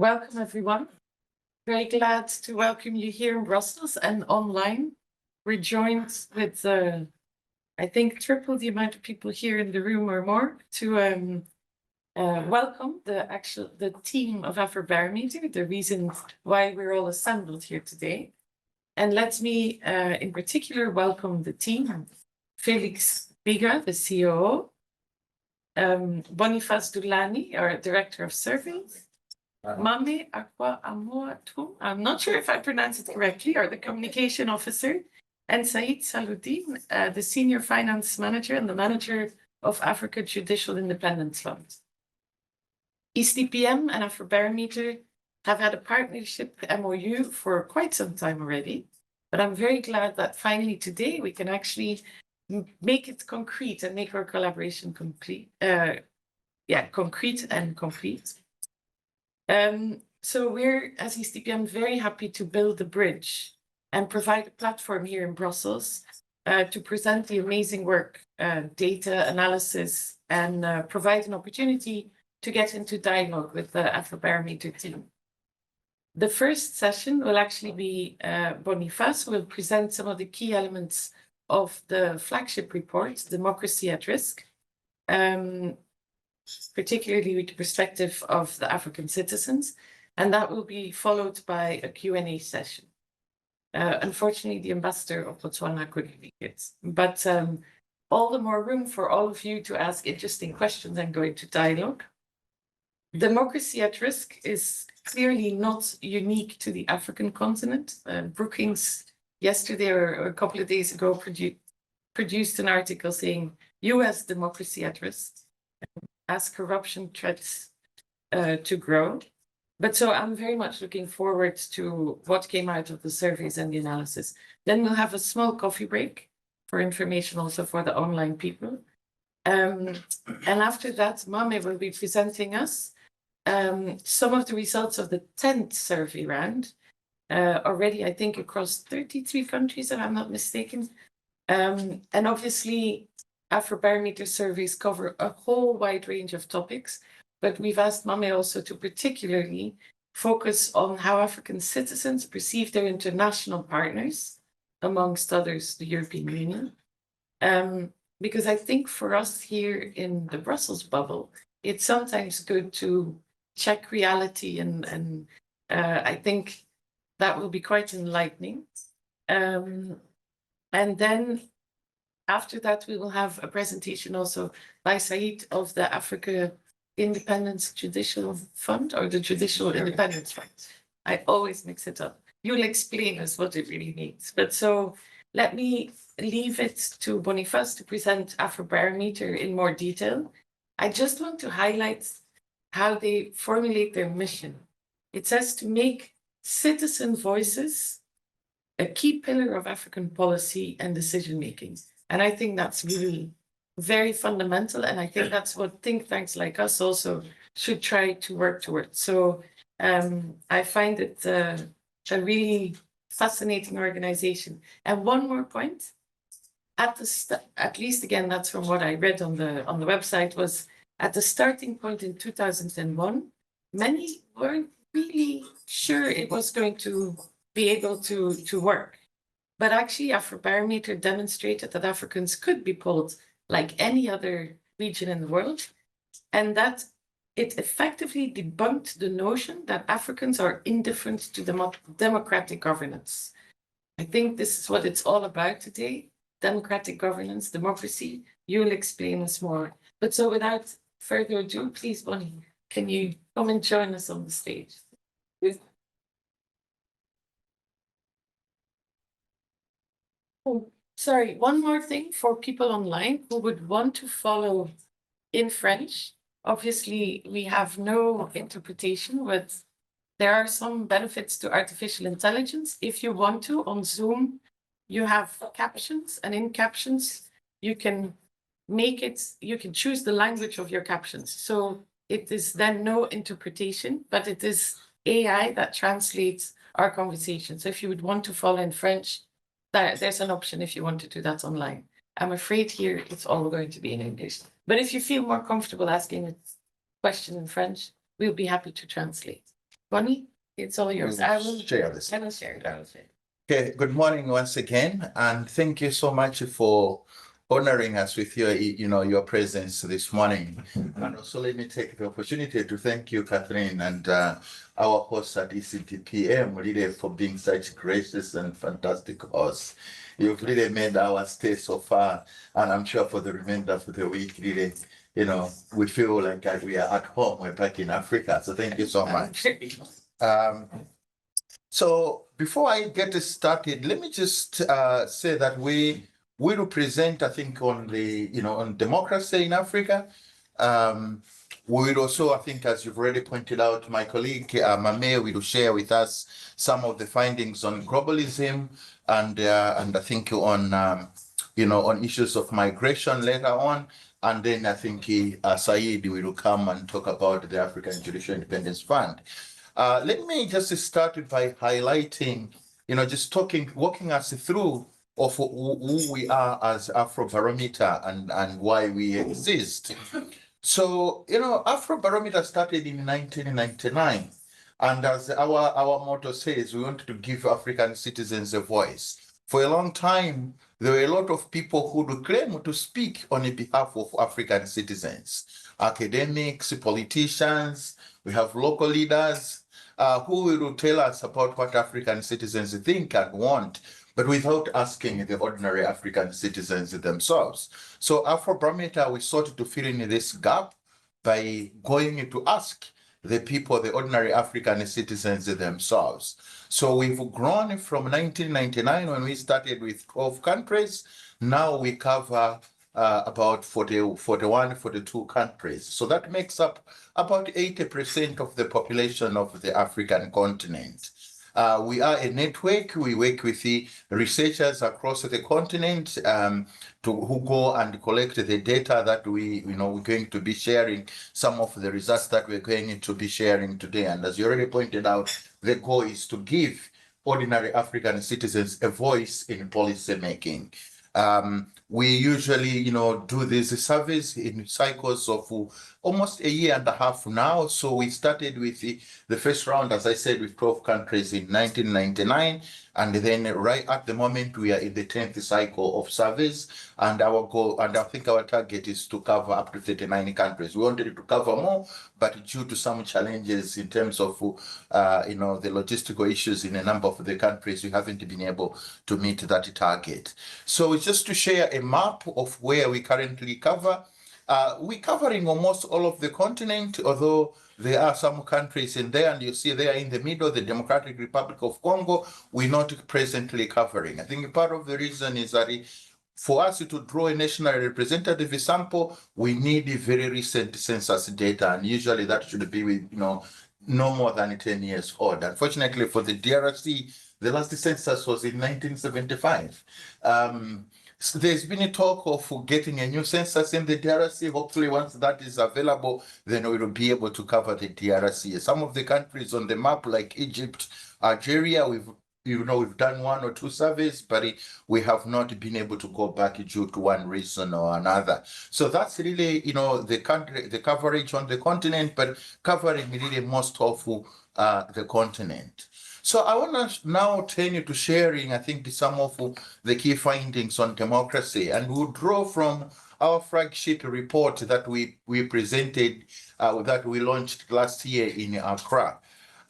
Welcome, everyone. Very glad to welcome you here in Brussels and online. We're joined with, I think, triple the amount of people here in the room or more to welcome the team of Afrobarometer, the reason why we're all assembled here today. And let me, in particular, welcome the team: Felix Biga, the COO, Boniface Dulani, our Director of Surveys, Mame Akwa Amoatu, I'm not sure if I pronounce it correctly, or the Communication Officer, and Said Saluddin, the Senior Finance Manager and the Manager of Africa Judicial Independence Fund. ECDPM and Afrobarometer have had a partnership MOU for quite some time already, but I'm very glad that finally today we can actually make it concrete and make our collaboration concrete and complete. So we're, as ECDPM, very happy to build a bridge and provide a platform here in Brussels to present the amazing work, data analysis, and provide an opportunity to get into dialogue with the Afrobarometer team. The first session will actually be Boniface, who will present some of the key elements of the flagship report, Democracy at Risk, particularly with the perspective of the African citizens, and that will be followed by a Q&A session. Unfortunately, the ambassador of Botswana couldn't make it, but all the more room for all of you to ask interesting questions and go into dialogue. Democracy at Risk is clearly not unique to the African continent. Brookings yesterday or a couple of days ago produced an article saying US democracy at risk as corruption threats to grow. But so I'm very much looking forward to what came out of the surveys and the analysis. Then we'll have a small coffee break for information also for the online people. And after that, Mame will be presenting us some of the results of the 10th survey round, already, I think, across 33 countries, if I'm not mistaken. And obviously, Afrobarometer surveys cover a whole wide range of topics, but we've asked Mame also to particularly focus on how African citizens perceive their international partners, amongst others, the European Union. Because I think for us here in the Brussels bubble, it's sometimes good to check reality, and I think that will be quite enlightening. And then after that, we will have a presentation also by Said of the Africa Independence Judicial Fund, or the Judicial Independence Fund. I always mix it up. You'll explain us what it really means. But so let me leave it to Boniface to present Afrobarometer in more detail. I just want to highlight how they formulate their mission. It says to make citizen voices a key pillar of African policy and decision-making. And I think that's really very fundamental. And I think that's what think tanks like us also should try to work towards. So I find it a really fascinating organization. And one more point, at least again, that's from what I read on the website, was at the starting point in 2001, many weren't really sure it was going to be able to work. But actually, Afrobarometer demonstrated that Africans could be polled like any other region in the world, and that it effectively debunked the notion that Africans are indifferent to democratic governance. I think this is what it's all about today: democratic governance, democracy. You'll explain us more. But so without further ado, please, Bonnie, can you come and join us on the stage? Oh, sorry, one more thing for people online who would want to follow in French. Obviously, we have no interpretation, but there are some benefits to artificial intelligence. If you want to, on Zoom, you have captions, and in captions, you can choose the language of your captions. So it is then no interpretation, but it is AI that translates our conversation. So if you would want to follow in French, there's an option if you want to do that online. I'm afraid here it's all going to be in English. But if you feel more comfortable asking a question in French, we'll be happy to translate. Bonnie, it's all yours. I will share this. I will share it. I will share it. Okay, good morning once again, and thank you so much for honoring us with your presence this morning. And also let me take the opportunity to thank you, Catherine, and our host at ECDPM, really for being such gracious and fantastic hosts. You've really made our stay so far, and I'm sure for the remainder of the week, really, we feel like we are at home. We're back in Africa, so thank you so much. So before I get started, let me just say that we represent, I think, on democracy in Africa. We will also, I think, as you've already pointed out, my colleague Mame will share with us some of the findings on globalism and I think on issues of migration later on. And then I think Saeed will come and talk about the African Judicial Independence Fund. Let me just start by highlighting, just walking us through of who we are as Afrobarometer and why we exist. So, Afrobarometer started in 1999. And as our motto says, we want to give African citizens a voice. For a long time, there were a lot of people who would claim to speak on behalf of African citizens, academics, politicians, we have local leaders, who will tell us about what African citizens think and want, but without asking the ordinary African citizens themselves. So Afrobarometer, we sought to fill in this gap by going to ask the people, the ordinary African citizens themselves. So we've grown from 1999 when we started with 12 countries. Now we cover about 41, 42 countries. So that makes up about 80% of the population of the African continent. We are a network. We work with the researchers across the continent who go and collect the data that we're going to be sharing, some of the results that we're going to be sharing today. And as you already pointed out, the goal is to give ordinary African citizens a voice in policy making. We usually, do these surveys in cycles of almost a year and a half now. So we started with the first round, as I said, with 12 countries in 1999. And then right at the moment, we are in the 10th cycle of surveys. And our goal, and I think our target is to cover up to 39 countries. We wanted to cover more, but due to some challenges in terms of, the logistical issues in a number of the countries, we haven't been able to meet that target. So just to share a map of where we currently cover, we're covering almost all of the continent, although there are some countries in there, and you see there in the middle, the Democratic Republic of Congo, we're not presently covering. I think part of the reason is that for us to draw a national representative sample, we need very recent census data, and usually that should be with, no more than 10 years old. Unfortunately, for the DRC, the last census was in 1975. So there's been a talk of getting a new census in the DRC. Hopefully, once that is available, then we will be able to cover the DRC. Some of the countries on the map, like Egypt, Algeria, we've done one or two surveys, but we have not been able to go back due to one reason or another. So that's really, the coverage on the continent, but covering really most of the continent. So I want to now turn you to sharing, I think, some of the key findings on democracy, and we'll draw from our flagship report that we presented, that we launched last year in Accra.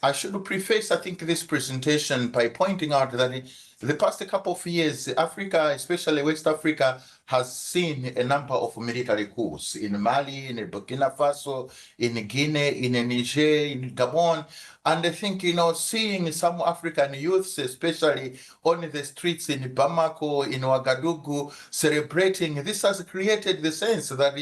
I should preface, I think, this presentation by pointing out that the past couple of years, Africa, especially West Africa, has seen a number of military coups in Mali, in Burkina Faso, in Guinea, in Niger, in Gabon. And I think, seeing some African youths, especially on the streets in Bamako, in Ouagadougou, celebrating, this has created the sense that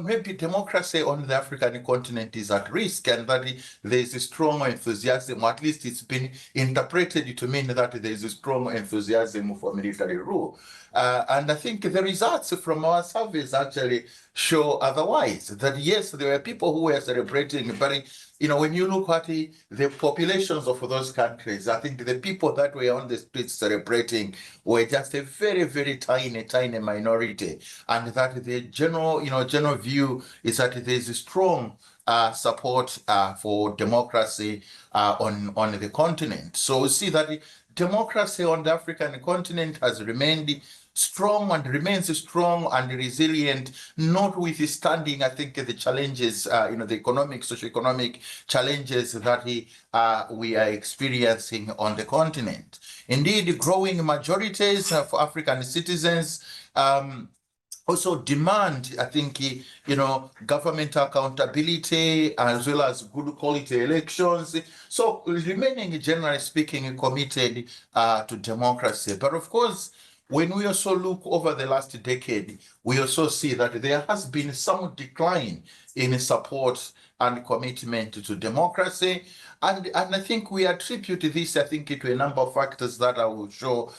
maybe democracy on the African continent is at risk, and that there is a strong enthusiasm, or at least it's been interpreted to mean that there is a strong enthusiasm for military rule. And I think the results from our surveys actually show otherwise, that yes, there were people who were celebrating, but when you look at the populations of those countries, I think the people that were on the streets celebrating were just a very, very tiny minority. And that the general view is that there is a strong support for democracy on the continent. So we see that democracy on the African continent has remained strong and remains strong and resilient, notwithstanding, I think, the challenges, the economic, socioeconomic challenges that we are experiencing on the continent. Indeed, growing majorities for African citizens also demand, I think, government accountability as well as good quality elections. So remaining, generally speaking, committed to democracy. But of course, when we also look over the last decade, we also see that there has been some decline in support and commitment to democracy. And I think we attribute this, I think, to a number of factors that I will show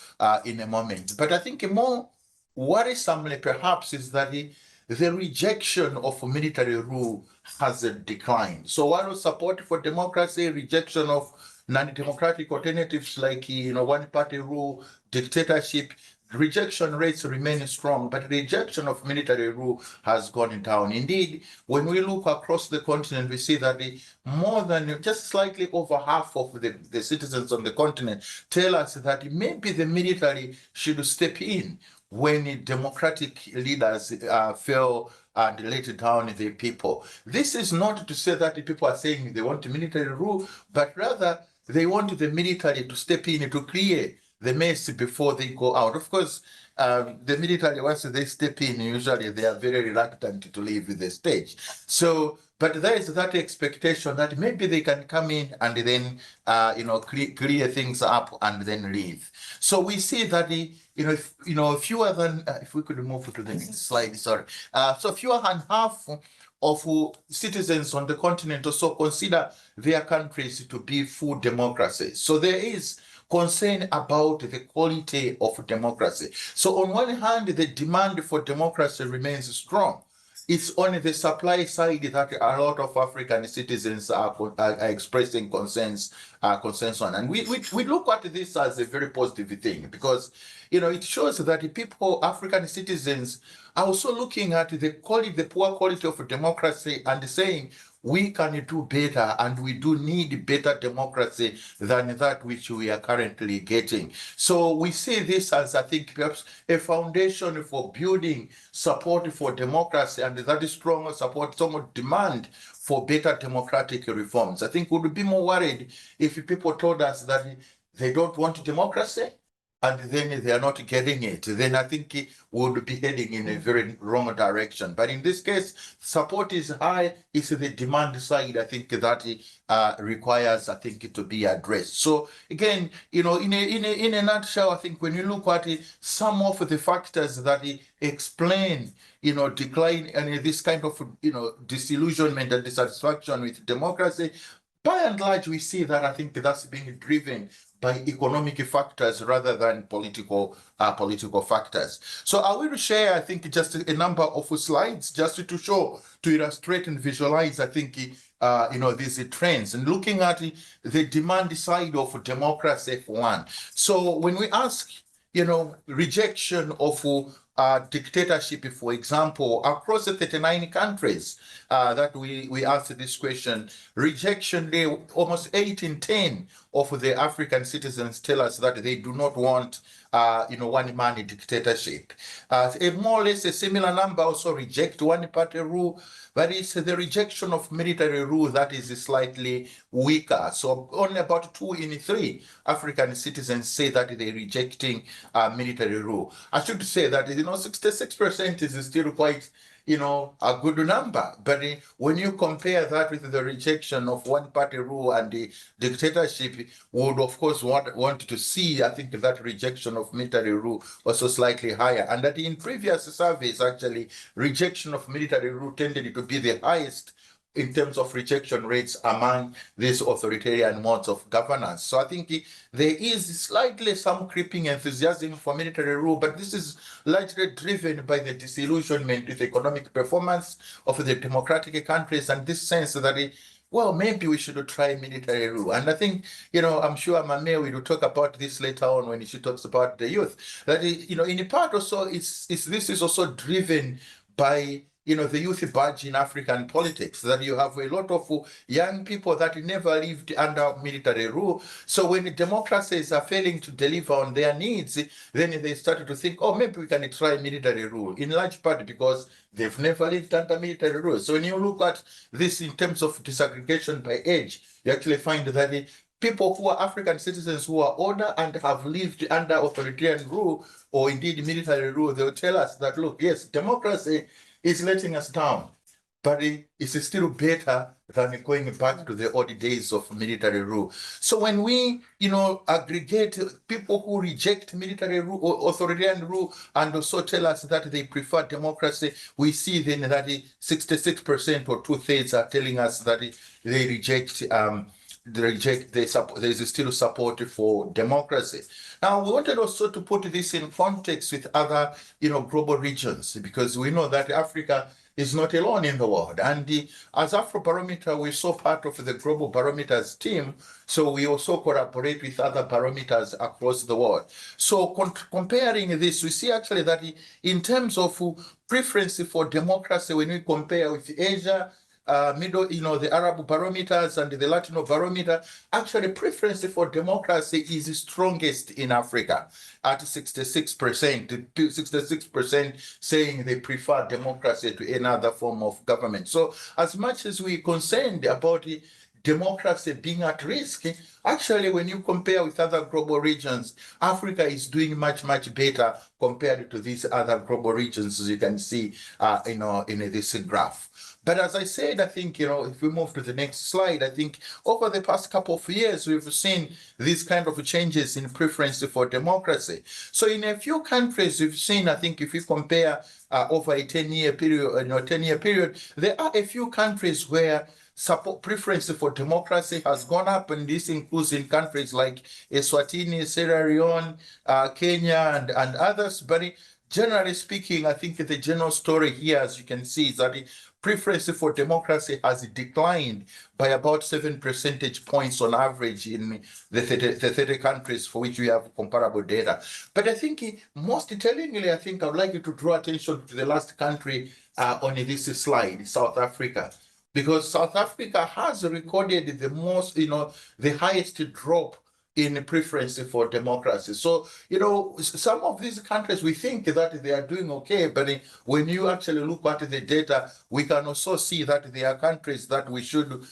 in a moment. But I think more worrisomely, perhaps, is that the rejection of military rule has declined. So while support for democracy, rejection of non-democratic alternatives like one-party rule, dictatorship, rejection rates remain strong, but rejection of military rule has gone down. Indeed, when we look across the continent, we see that more than just slightly over half of the citizens on the continent tell us that maybe the military should step in when democratic leaders fail and let down the people. This is not to say that the people are saying they want military rule, but rather they want the military to step in to clear the mess before they go out. Of course, the military, once they step in, usually they are very reluctant to leave the stage. So, but there is that expectation that maybe they can come in and then, clear things up and then leave. So we see that fewer than, if we could move to the next slide, sorry. So fewer than half of citizens on the continent also consider their countries to be full democracies. So there is concern about the quality of democracy. So on one hand, the demand for democracy remains strong. It's on the supply side that a lot of African citizens are expressing concerns on. And we look at this as a very positive thing because, it shows that African citizens are also looking at the poor quality of democracy and saying, we can do better and we do need better democracy than that which we are currently getting. So we see this as, I think, perhaps a foundation for building support for democracy and that is strong support, some demand for better democratic reforms. I think we would be more worried if people told us that they don't want democracy and then they are not getting it, then I think we would be heading in a very wrong direction. But in this case, support is high. It's the demand side, I think, that requires, I think, to be addressed. So again, in a nutshell, I think when you look at some of the factors that explain, decline and this kind of, disillusionment and dissatisfaction with democracy, by and large, we see that I think that's being driven by economic factors rather than political factors. So I will share, I think, just a number of slides just to show, to illustrate and visualize, I think, these trends and looking at the demand side of democracy for one. So when we ask, rejection of dictatorship, for example, across the 39 countries that we asked this question, rejection, almost 8 in 10 of the African citizens tell us that they do not want one-man dictatorship. A more or less a similar number also reject one-party rule, but it's the rejection of military rule that is slightly weaker. So only about 2 in 3 African citizens say that they're rejecting military rule. I should say that 66% is still quite a good number. But when you compare that with the rejection of one-party rule and the dictatorship, we would, of course, want to see, I think, that rejection of military rule also slightly higher. And that in previous surveys, actually, rejection of military rule tended to be the highest in terms of rejection rates among these authoritarian modes of governance. So I think there is slightly some creeping enthusiasm for military rule, but this is largely driven by the disillusionment with economic performance of the democratic countries and this sense that maybe we should try military rule. And I think, I'm sure Mame will talk about this later on when she talks about the youth. That, in part also, this is also driven by the youth badge in African politics, that you have a lot of young people that never lived under military rule. So when democracies are failing to deliver on their needs, then they started to think, oh, maybe we can try military rule, in large part because they've never lived under military rule. So when you look at this in terms of disaggregation by age, you actually find that people who are African citizens who are older and have lived under authoritarian rule or indeed military rule, they'll tell us that, look, yes, democracy is letting us down, but it's still better than going back to the old days of military rule. So when we, aggregate people who reject military rule or authoritarian rule and also tell us that they prefer democracy, we see then that 66% or 2/3 are telling us that they reject there is still support for democracy. Now, we wanted also to put this in context with other, global regions, because we know that Africa is not alone in the world. And as Afrobarometer, we're so part of the Global Barometers team, so we also collaborate with other barometers across the world. So comparing this, we see actually that in terms of preference for democracy, when we compare with Asia, the Arab barometers and the Latino barometer, actually preference for democracy is strongest in Africa at 66%, 66% saying they prefer democracy to another form of government. So as much as we're concerned about democracy being at risk, actually, when you compare with other global regions, Africa is doing much, much better compared to these other global regions, as you can see, in this graph. But as I said, I think, if we move to the next slide, I think over the past couple of years, we've seen these kind of changes in preference for democracy. So in a few countries, we've seen, I think, if we compare over a 10-year period, there are a few countries where support preference for democracy has gone up, and this includes in countries like Eswatini, Sierra Leone, Kenya, and others. But generally speaking, I think the general story here, as you can see, is that the preference for democracy has declined by about 7 percentage points on average in the 30 countries for which we have comparable data. But I think most tellingly, I think I would like you to draw attention to the last country on this slide, South Africa. Because South Africa has recorded the most, the highest drop in preference for democracy. So, some of these countries, we think that they are doing okay, but when you actually look at the data, we can also see that there are countries that we should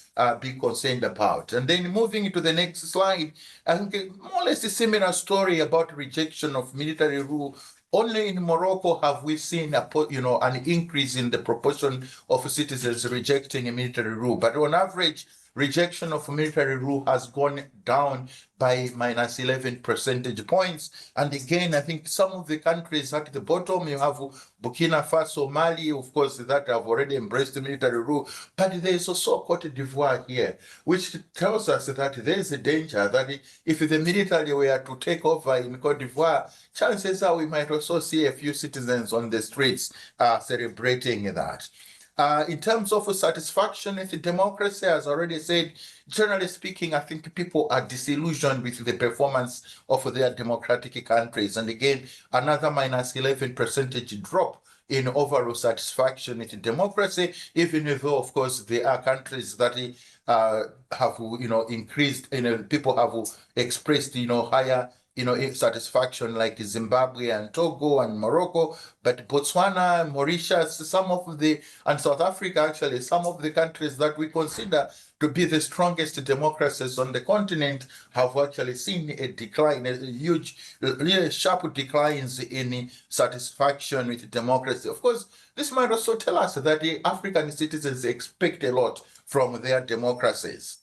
be concerned about. And then moving to the next slide, I think more or less a similar story about rejection of military rule. Only in Morocco have we seen an increase in the proportion of citizens rejecting a military rule. But on average, rejection of military rule has gone down by minus 11 percentage points. And again, I think some of the countries at the bottom, you have Burkina Faso, Mali, of course, that have already embraced the military rule. But there's also Cote d'Ivoire here, which tells us that there's a danger that if the military were to take over in Cote d'Ivoire, chances are we might also see a few citizens on the streets celebrating that. In terms of satisfaction with democracy, as I already said, generally speaking, I think people are disillusioned with the performance of their democratic countries. And again, another minus 11 percentage drop in overall satisfaction with democracy, even though, of course, there are countries that have, increased, people have expressed, higher satisfaction, like Zimbabwe and Togo and Morocco, but Botswana, Mauritius, and South Africa, actually, some of the countries that we consider to be the strongest democracies on the continent have actually seen a decline, a huge, really sharp declines in satisfaction with democracy. Of course, this might also tell us that the African citizens expect a lot from their democracies.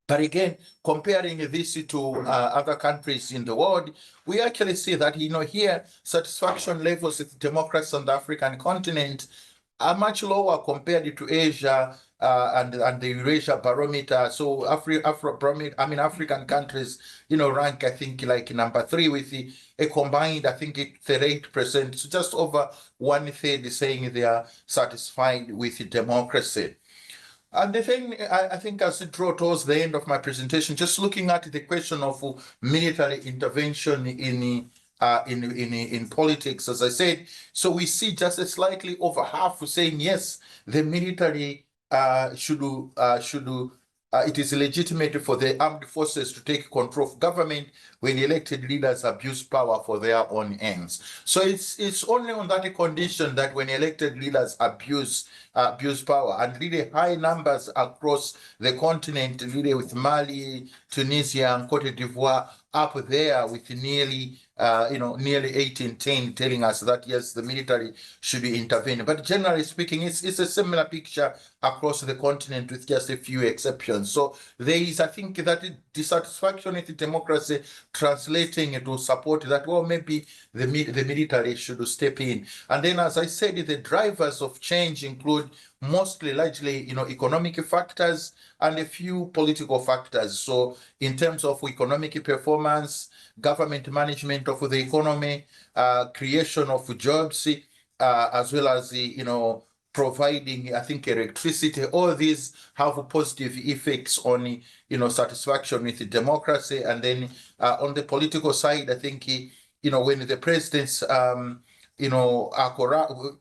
But again, comparing this to other countries in the world, we actually see that, here, satisfaction levels with democracy on the African continent are much lower compared to Asia and the Eurasia barometer. So African countries, rank, I think, like number 3 with a combined, I think, 38%, so just over 1/3 saying they are satisfied with democracy. And the thing, I think, as I draw towards the end of my presentation, just looking at the question of military intervention in in politics, as I said. So we see just a slightly over half saying yes, the military it is legitimate for the armed forces to take control of government when elected leaders abuse power for their own ends. So it's only on that condition that when elected leaders abuse power, and really high numbers across the continent, really with Mali, Tunisia, and Cote d'Ivoire up there with nearly 1810 telling us that yes, the military should intervene. But generally speaking, it's a similar picture across the continent with just a few exceptions. So there is, I think, that dissatisfaction with democracy translating into support that, well, maybe the military should step in. And then, as I said, the drivers of change include largely, economic factors and a few political factors. So in terms of economic performance, government management of the economy, creation of jobs, as well as providing, I think, electricity. All these have positive effects on satisfaction with democracy. And then on the political side, I think when the president's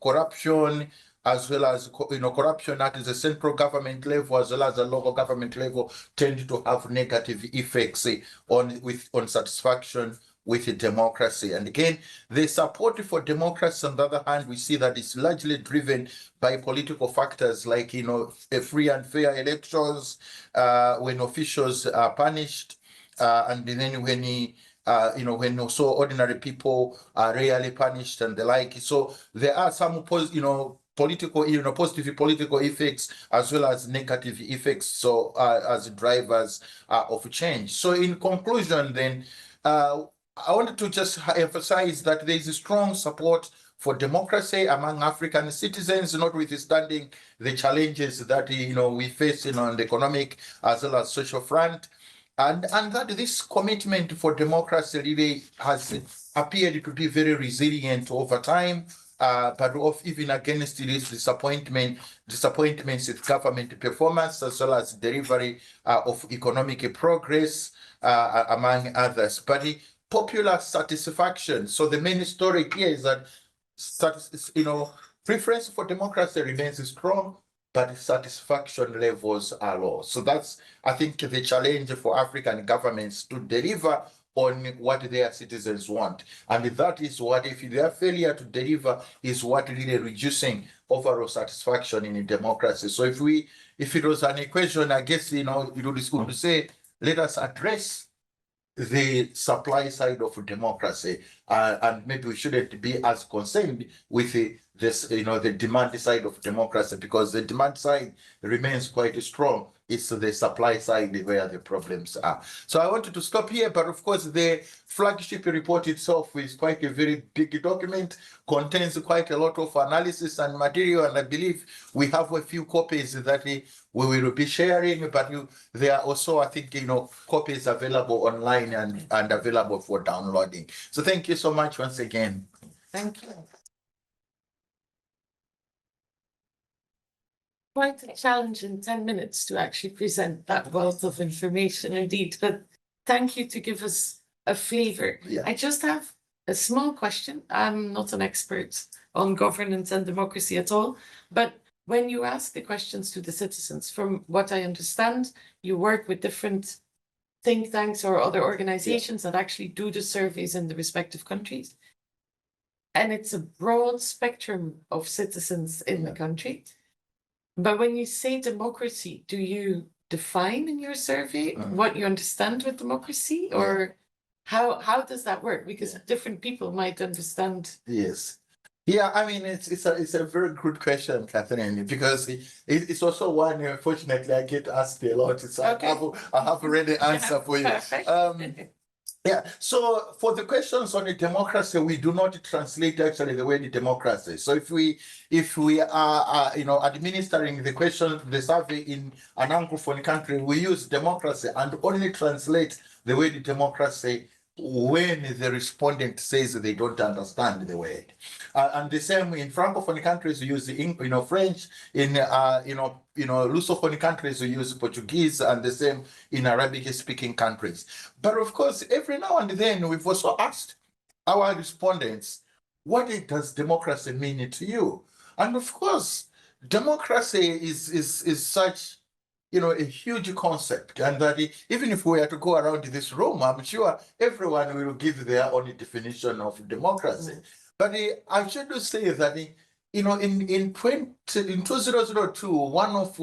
corruption, as well as corruption at the central government level as well as the local government level, tend to have negative effects on satisfaction with democracy. And again, the support for democracy, on the other hand, we see that it's largely driven by political factors like a free and fair elections, when officials are punished, and then when also ordinary people are rarely punished and the like. So there are some positive political effects as well as negative effects, so as drivers of change. So in conclusion, then, I wanted to just emphasize that there is a strong support for democracy among African citizens, notwithstanding the challenges that we face on the economic as well as social front, and that this commitment for democracy really has appeared to be very resilient over time. But even against this disappointments with government performance as well as delivery of economic progress, among others. But popular satisfaction. So the main story here is that preference for democracy remains strong, but satisfaction levels are low. So that's, I think, the challenge for African governments to deliver on what their citizens want. And that is what, if their failure to deliver is what really reducing overall satisfaction in democracy. So if it was an equation, I guess, it would be good to say, let us address the supply side of democracy, and maybe we shouldn't be as concerned with the demand side of democracy, because the demand side remains quite strong. It's the supply side where the problems are. So I wanted to stop here, but of course the flagship report itself is quite a very big document, contains quite a lot of analysis and material, and I believe we have a few copies that we will be sharing, but there are also, I think, copies available online and available for downloading. So thank you so much once again. Thank you. Quite a challenge in 10 minutes to actually present that wealth of information indeed, but thank you to give us a flavor. Yeah. I just have a small question. I'm not an expert on governance and democracy at all, but when you ask the questions to the citizens, from what I understand, you work with different think tanks or other organizations that actually do the surveys in the respective countries. And it's a broad spectrum of citizens in the country. But when you say democracy, do you define in your survey what you understand with democracy, or how does that work? Because different people might understand. Yes. Yeah, I mean, it's a very good question, Catherine, because it's also one, unfortunately, I get asked a lot. So okay. I have already answer for you. Perfect. Yeah, so for the questions on the democracy, we do not translate actually the word democracy. So if we are administering the survey in an Anglophone country, we use democracy and only translate the word democracy when the respondent says they don't understand the word. And the same in Francophone countries, we use French. In Lusophone countries, we use Portuguese, and the same in Arabic-speaking countries. But of course, every now and then, we've also asked our respondents, what does democracy mean to you? And of course, democracy is such, a huge concept, and that even if we were to go around this room, I'm sure everyone will give their own definition of democracy. But I should say that, in 2002, one of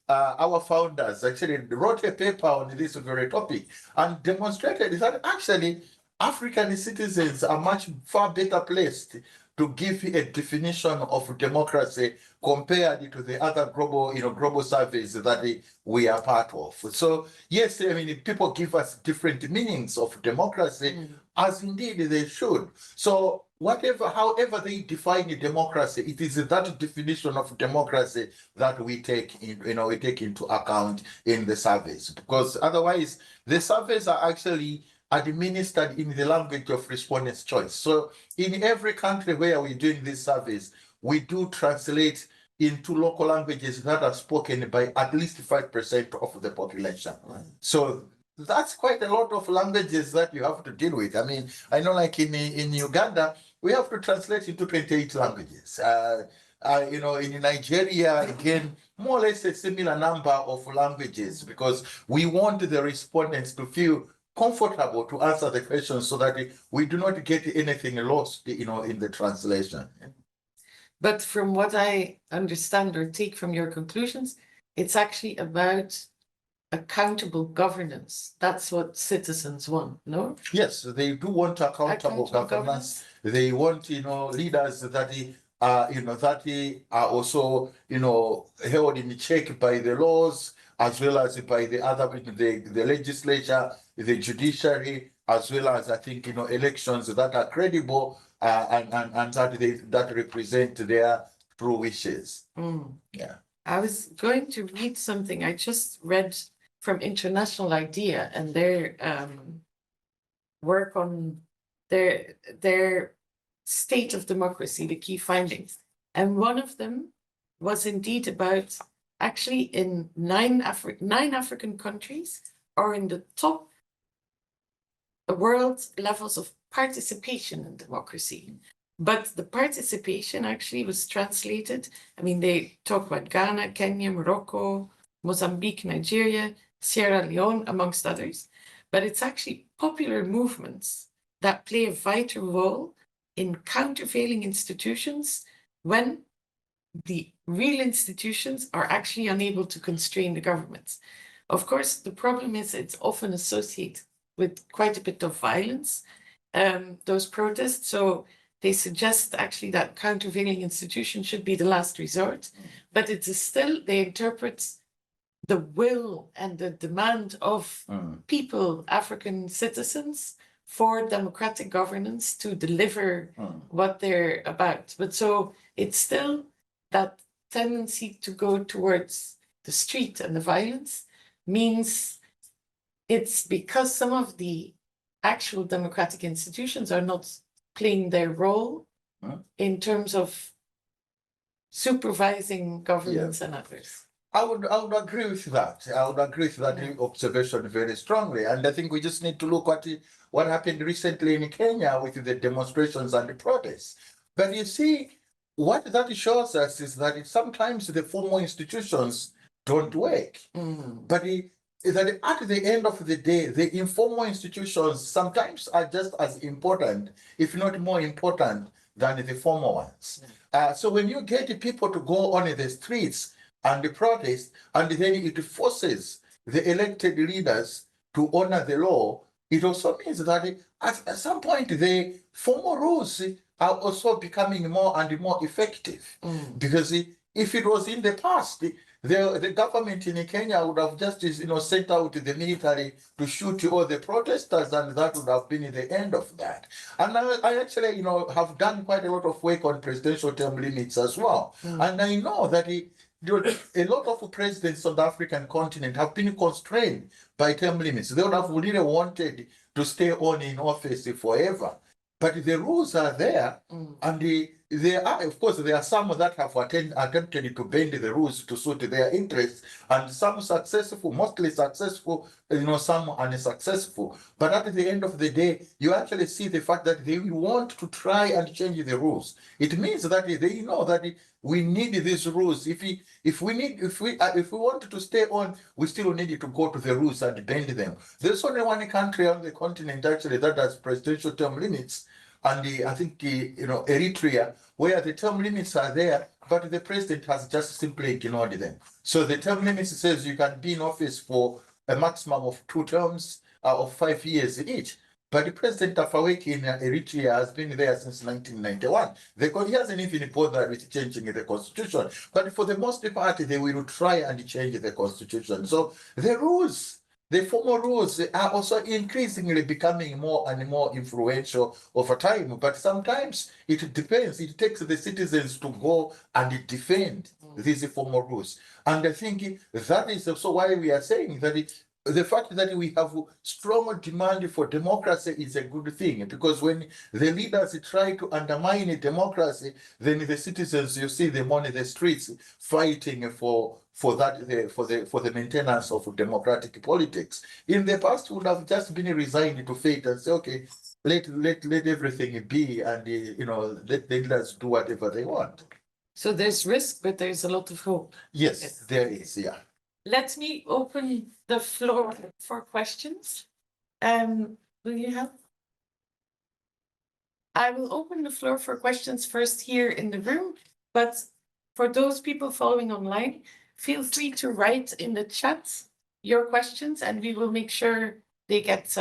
our founders actually wrote a paper on this very topic and demonstrated that actually African citizens are much far better placed to give a definition of democracy compared to the other global surveys that we are part of. So yes, I mean, people give us different meanings of democracy, as indeed they should. So however they define democracy, it is that definition of democracy that we take into account in the surveys, because otherwise the surveys are actually administered in the language of respondents' choice. So in every country where we're doing these surveys, we do translate into local languages that are spoken by at least 5% of the population. Right. So that's quite a lot of languages that you have to deal with. I mean, I know like in Uganda, we have to translate into 28 languages. In Nigeria, again, more or less a similar number of languages, because we want the respondents to feel comfortable to answer the questions so that we do not get anything lost, in the translation. But from what I understand or take from your conclusions, it's actually about accountable governance. That's what citizens want, no? Yes, they do want accountable governance. They want, leaders that are also, held in check by the laws, as well as by the legislature, the judiciary, as well as, I think, elections that are credible and that represent their true wishes. Yeah. I was going to read something I just read from International Idea and their work on their state of democracy, the key findings. And one of them was indeed about actually in nine African countries are in the top world levels of participation in democracy. But the participation actually was translated. I mean, they talk about Ghana, Kenya, Morocco, Mozambique, Nigeria, Sierra Leone, amongst others. But it's actually popular movements that play a vital role in countervailing institutions when the real institutions are actually unable to constrain the governments. Of course, the problem is it's often associated with quite a bit of violence, those protests. So they suggest actually that countervailing institutions should be the last resort, but it is still, they interpret the will and the demand of people, African citizens, for democratic governance to deliver what they're about. But so it's still that tendency to go towards the street and the violence means it's because some of the actual democratic institutions are not playing their role in terms of supervising governments and others. I would agree with that. I would agree with that observation very strongly. And I think we just need to look at what happened recently in Kenya with the demonstrations and the protests. But you see, what that shows us is that sometimes the formal institutions don't work. But that at the end of the day, the informal institutions sometimes are just as important, if not more important, than the formal ones. So when you get people to go on the streets and the protest, and then it forces the elected leaders to honor the law, it also means that at some point the formal rules are also becoming more and more effective. Because if it was in the past, the government in Kenya would have just sent out the military to shoot all the protesters, and that would have been the end of that. And I actually have done quite a lot of work on presidential term limits as well. And I know that a lot of presidents on the African continent have been constrained by term limits. They would have really wanted to stay on in office forever. But the rules are there, and there are, of course, there are some that have attempted to bend the rules to suit their interests, and some successful, mostly successful, some unsuccessful. But at the end of the day, you actually see the fact that they want to try and change the rules. It means that they know that we need these rules. If we want to stay on, we still need to go to the rules and bend them. There's only one country on the continent actually that has presidential term limits, and I think Eritrea, where the term limits are there, but the president has just simply ignored them. So the term limits says you can be in office for a maximum of 2 terms of 5 years each. But the President Afaweki in Eritrea has been there since 1991. He hasn't even bothered with changing the constitution. But for the most part, they will try and change the constitution. So the rules, the formal rules, are also increasingly becoming more and more influential over time. But sometimes it depends. It takes the citizens to go and defend these formal rules. And I think that is also why we are saying that the fact that we have strong demand for democracy is a good thing, because when the leaders try to undermine democracy, then the citizens, you see them on the streets fighting for the maintenance of democratic politics. In the past, would have just been resigned to fate and say, okay, let everything be, and let the leaders do whatever they want. So there's risk, but there's a lot of hope. Yes, there is, yeah. Let me open the floor for questions. Will you help? I will open the floor for questions first here in the room, but for those people following online, feel free to write in the chat your questions and we will make sure they get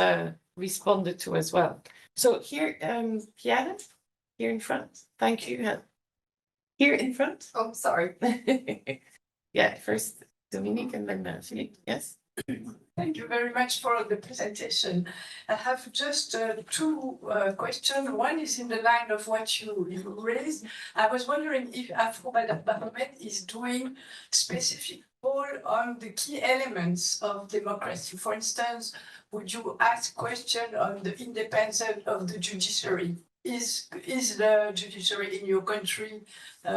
responded to as well. So here, Kiara, here in front. Thank you. Here in front. Oh, sorry. Yeah, first Dominique and then Philippe. Yes. Thank you very much for the presentation. I have just 2 questions. One is in the line of what you raised. I was wondering if Afrobarometer is doing specific poll on the key elements of democracy. For instance, would you ask question on the independence of the judiciary? Is the judiciary in your country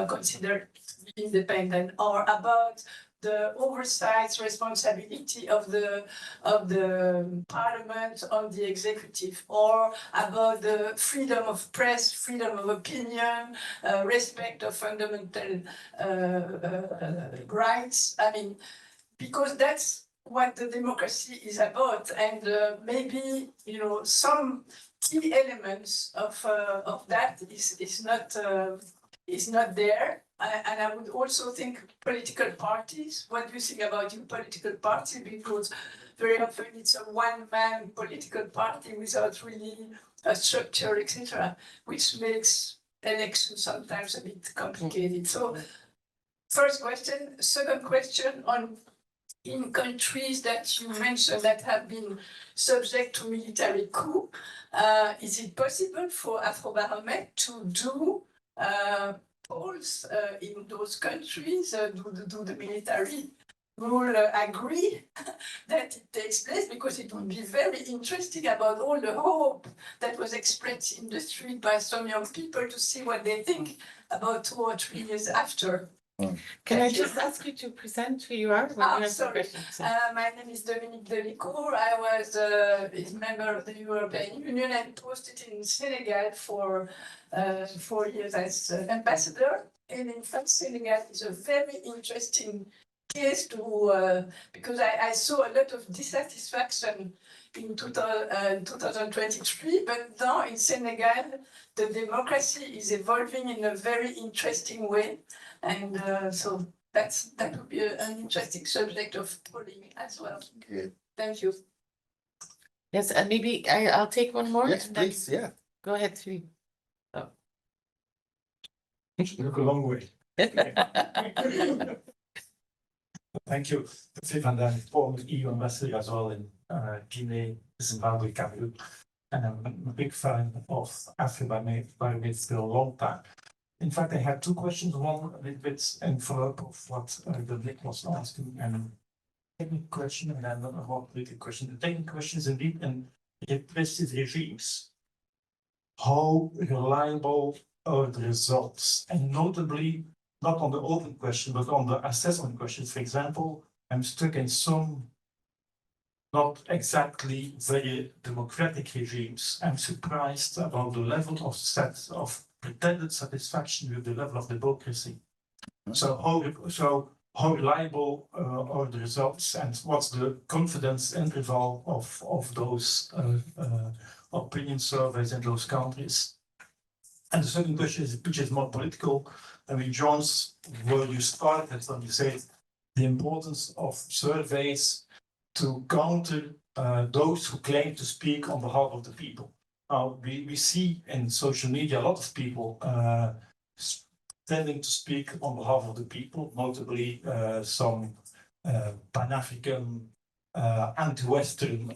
considered independent, or about the oversight responsibility of the parliament on the executive, or about the freedom of press, freedom of opinion, respect of fundamental rights? I mean, because that's what the democracy is about, and maybe some key elements of that is not there. And I would also think political parties. What do you think about your political party? Because very often it's a one-man political party without really a structure, etc., which makes elections sometimes a bit complicated. So, first question. Second question on in countries that you mentioned that have been subject to military coup, is it possible for Afrobarometer to do polls in those countries? Do the military rule agree that it takes place? Because it would be very interesting about all the hope that was expressed in the street by some young people to see what they think about 2 or 3 years after. Can I just ask you to present who you are? When you Sorry. My name is Dominique Delicourt. I was a member of the European Union and posted in Senegal for 4 years as ambassador. And in fact, Senegal is a very interesting case to because I saw a lot of dissatisfaction in 2023, but now in Senegal, the democracy is evolving in a very interesting way. And so that would be an interesting subject of polling as well. Okay. Thank you. Yes, and maybe I'll take one more. Yes, please, yeah. Go ahead, Philippe. Oh. Look a long way. Thank you. Philippe van former EU ambassador as well in Guinea, Zimbabwe, Cameroon. And I'm a big fan of Afrobarometer for a long time. In fact, I had 2 questions. One a little bit in follow-up of what Dominique was asking, and a technical question, and then a more political question. The technical question is indeed in repressive regimes. How reliable the results, and notably not on the open question, but on the assessment question. For example, I'm stuck in some not exactly very democratic regimes. I'm surprised about the level of pretended satisfaction with the level of democracy. So how reliable are the results, and what's the confidence interval of those opinion surveys in those countries? And the second question is, which is more political. I mean, John's, where you started when you said the importance of surveys to counter those who claim to speak on behalf of the people. Now, we see in social media a lot of people tending to speak on behalf of the people, notably some Pan-African, anti-Western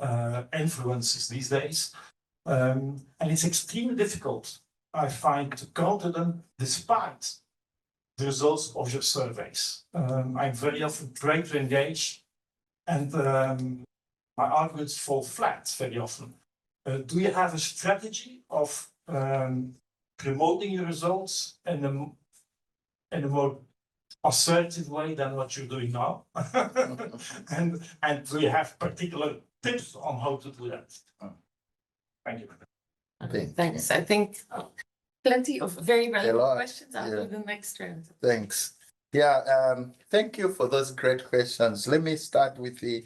influences these days. And it's extremely difficult, I find, to counter them despite the results of your surveys. I'm very often trying to engage, and my arguments fall flat very often. Do you have a strategy of promoting your results in a more assertive way than what you're doing now? and do you have particular tips on how to do that? Thank you. Okay, thanks. I think plenty of very relevant questions after yeah. the next round. Thanks. Yeah, thank you for those great questions. Let me start with the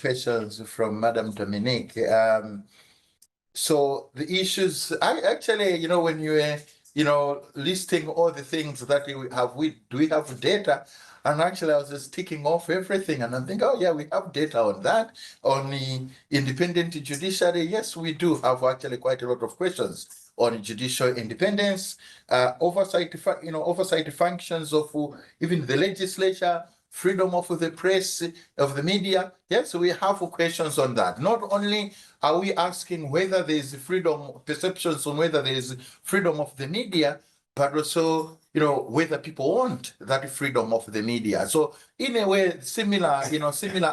questions from Madam Dominique. So the issues, I actually, when you were, listing all the things that do we have data? And actually, I was just ticking off everything, and I'm thinking, oh yeah, we have data on that. On the independent judiciary, yes, we do have actually quite a lot of questions on judicial independence, oversight functions of even the legislature, freedom of the press, of the media. Yes, we have questions on that. Not only are we asking whether there is freedom, perceptions on whether there is freedom of the media, but also, whether people want that freedom of the media. So in a way, similar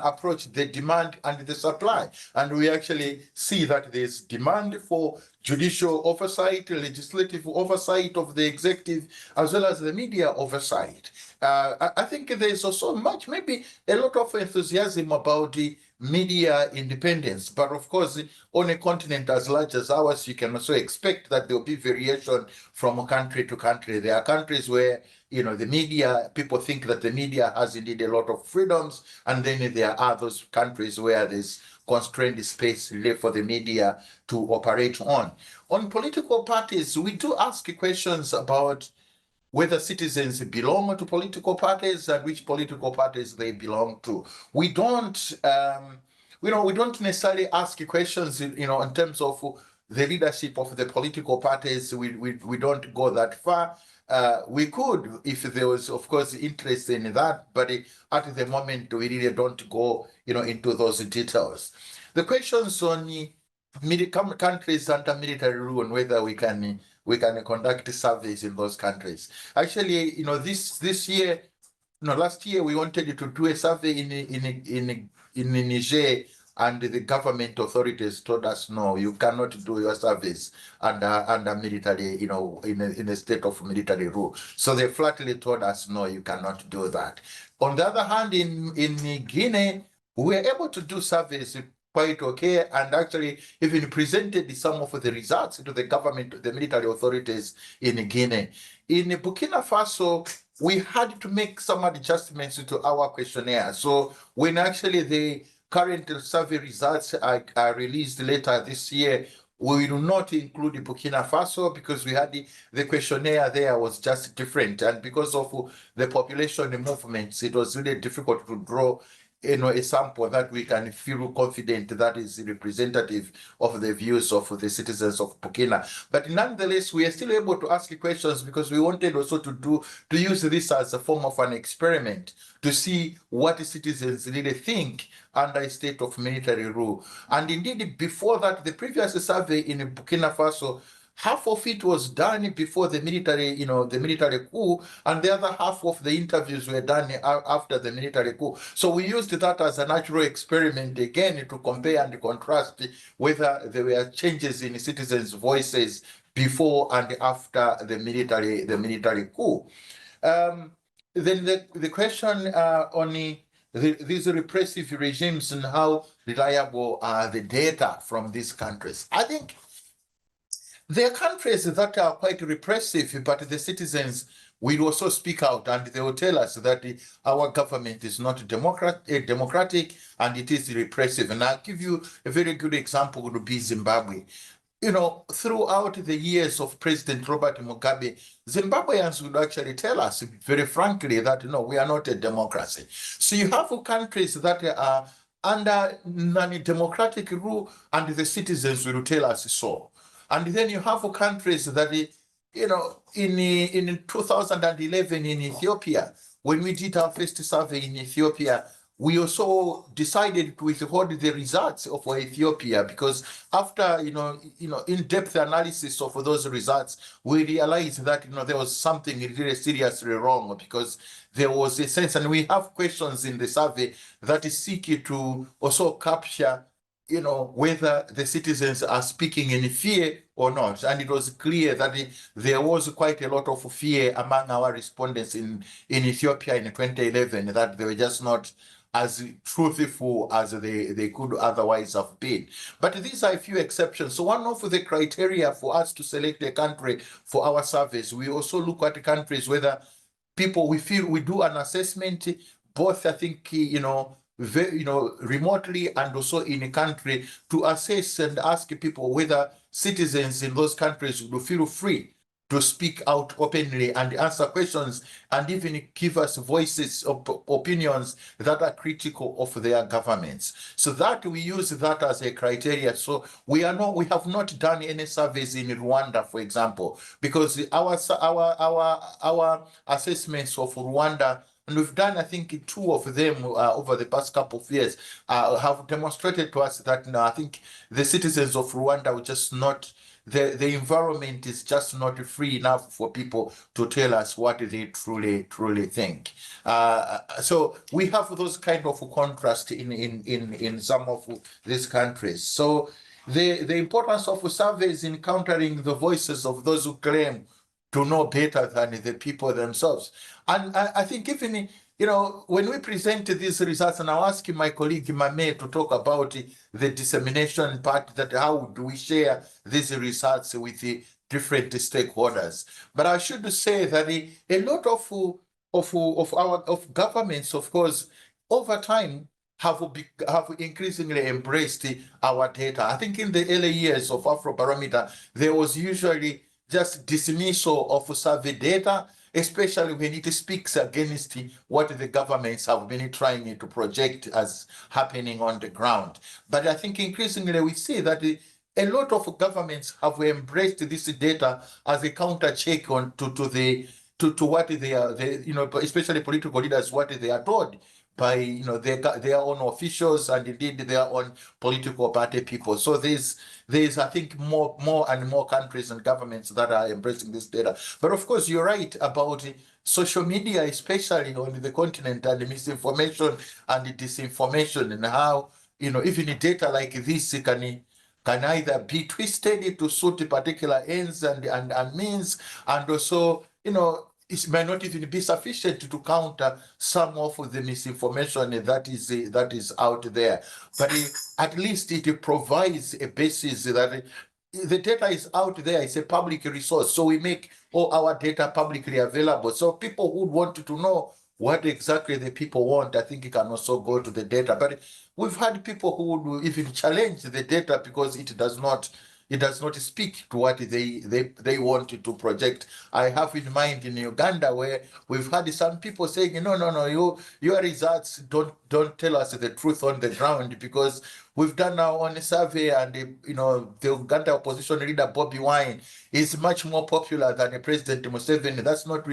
approach, the demand and the supply. And we actually see that there's demand for judicial oversight, legislative oversight of the executive, as well as the media oversight. I think there's also maybe a lot of enthusiasm about the media independence, but of course, on a continent as large as ours, you can also expect that there will be variation from country to country. There are countries where the media, people think that the media has indeed a lot of freedoms, and then there are those countries where there's constrained space left for the media to operate on. On political parties, we do ask questions about whether citizens belong to political parties and which political parties they belong to. We don't, we don't necessarily ask questions, in terms of the leadership of the political parties. We don't go that far. We could, if there was, of course, interest in that, but at the moment, we really don't go, into those details. The questions on countries under military rule and whether we can conduct surveys in those countries. Actually, this year, last year we wanted to do a survey in Niger, and the government authorities told us, no, you cannot do your surveys under military, in a state of military rule. So they flatly told us, no, you cannot do that. On the other hand, in Guinea, we were able to do surveys quite okay, and actually even presented some of the results to the government, the military authorities in Guinea. In Burkina Faso, we had to make some adjustments to our questionnaire. So when actually the current survey results are released later this year, we will not include Burkina Faso because we had the questionnaire there was just different, and because of the population movements, it was really difficult to draw a sample that we can feel confident that is representative of the views of the citizens of Burkina. But nonetheless, we are still able to ask questions because we wanted also to use this as a form of an experiment to see what citizens really think under a state of military rule. And indeed, before that, the previous survey in Burkina Faso, half of it was done before the military coup, and the other half of the interviews were done after the military coup. So we used that as a natural experiment again to compare and contrast whether there were changes in citizens' voices before and after the military coup. Then the question on these repressive regimes and how reliable are the data from these countries. I think there are countries that are quite repressive, but the citizens will also speak out and they will tell us that our government is not democratic and it is repressive. And I'll give you a very good example, would be Zimbabwe. You know, throughout the years of President Robert Mugabe, Zimbabweans would actually tell us very frankly that, no, we are not a democracy. So you have countries that are under non-democratic rule and the citizens will tell us so. And then you have countries that, you know, in 2011 in Ethiopia, when we did our first survey in Ethiopia, we also decided to withhold the results of Ethiopia because after in-depth analysis of those results, we realized that there was something really seriously wrong because there was a sense, and we have questions in the survey that is seeking to also capture whether the citizens are speaking in fear or not. And it was clear that there was quite a lot of fear among our respondents in Ethiopia in 2011, that they were just not as truthful as they could otherwise have been. But these are a few exceptions. So one of the criteria for us to select a country for our surveys, we also look at countries whether people, we do an assessment, both I think, remotely and also in a country, to assess and ask people whether citizens in those countries will feel free to speak out openly and answer questions and even give us voices of opinions that are critical of their governments. So that we use that as a criteria. So we have not done any surveys in Rwanda, for example, because our assessments of Rwanda, and we've done, I think, 2 of them over the past couple of years, have demonstrated to us that I think the citizens of Rwanda will just not, the environment is just not free enough for people to tell us what they truly think. So we have those kind of contrast in some of these countries. So the importance of surveys in countering the voices of those who claim to know better than the people themselves. And I think even, when we present these results, and I'll ask my colleague Mame to talk about the dissemination part, that how do we share these results with the different stakeholders. But I should say that a lot of governments, of course, over time, have increasingly embraced our data. I think in the early years of Afrobarometer, there was usually just dismissal of survey data, especially when it speaks against what the governments have been trying to project as happening on the ground. But I think increasingly we see that a lot of governments have embraced this data as a counter check on to what they are, especially political leaders, what they are told by their own officials and indeed their own political party people. So there's I think more and more countries and governments that are embracing this data. But of course you're right about social media, especially on the continent, and the misinformation and the disinformation, and how even data like this can either be twisted to suit particular ends and means, and also it may not even be sufficient to counter some of the misinformation that is out there. But at least it provides a basis that the data is out there. It's a public resource. So we make all our data publicly available. So people who want to know what exactly the people want, I think you can also go to the data. But we've had people who would even challenge the data because it does not speak to what they want to project. I have in mind in Uganda where we've had some people saying, no, your results don't tell us the truth on the ground, because we've done our own survey, and the Uganda opposition leader Bobby Wine is much more popular than President Museveni. That's not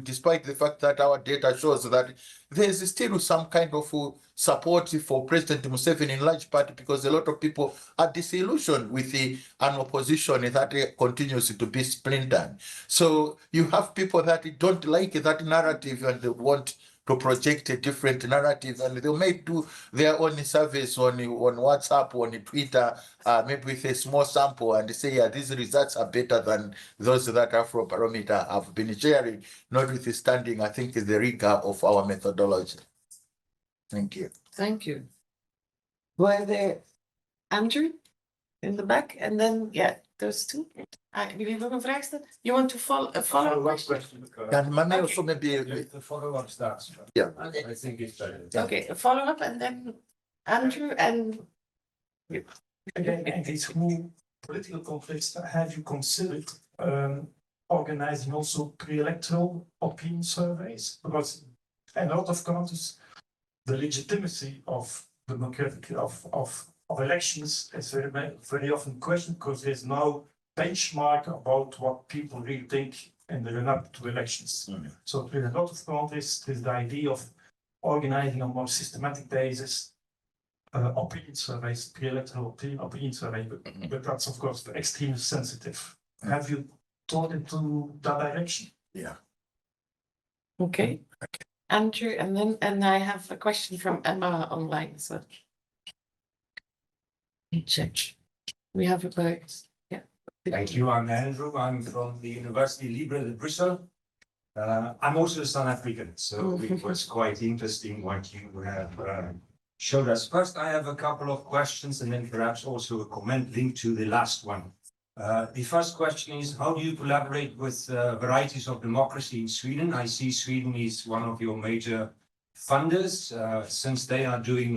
despite the fact that our data shows that there's still some kind of support for President Museveni, in large part because a lot of people are disillusioned with an opposition that continues to be splintered. So you have people that don't like that narrative and they want to project a different narrative, and they may do their own surveys on WhatsApp, on Twitter, maybe with a small sample, and say, yeah, these results are better than those that Afrobarometer have been sharing, notwithstanding, I think, the rigor of our methodology. Thank you. Thank you. Were there Andrew in the back, and then those two. Jullie nog een vraag stellen? You want to follow up question? And maybe also maybe The follow-up starts. Yeah. I think it's better. Okay, a follow-up, and then Andrew and you. Again, in these whole political conflicts, have you considered organizing also pre-electoral opinion surveys? Because in a lot of countries, the legitimacy of democratic of elections is very often questioned because there's no benchmark about what people really think in the run-up to elections. So in a lot of countries, there's the idea of organizing on a more systematic basis opinion surveys, pre-electoral opinion surveys, but that's of course extremely sensitive. Have you thought into that direction? Yeah. Okay. Andrew, and I have a question from Emma online as well. Check. We have about Thank you. I'm Andrew. I'm from the University Libre de Brussels. I'm also South African, so it was quite interesting what you have showed us. First, I have a couple of questions and then perhaps also a comment linked to the last one. The first question is, how do you collaborate with Varieties of Democracy in Sweden? I see Sweden is one of your major funders, since they are doing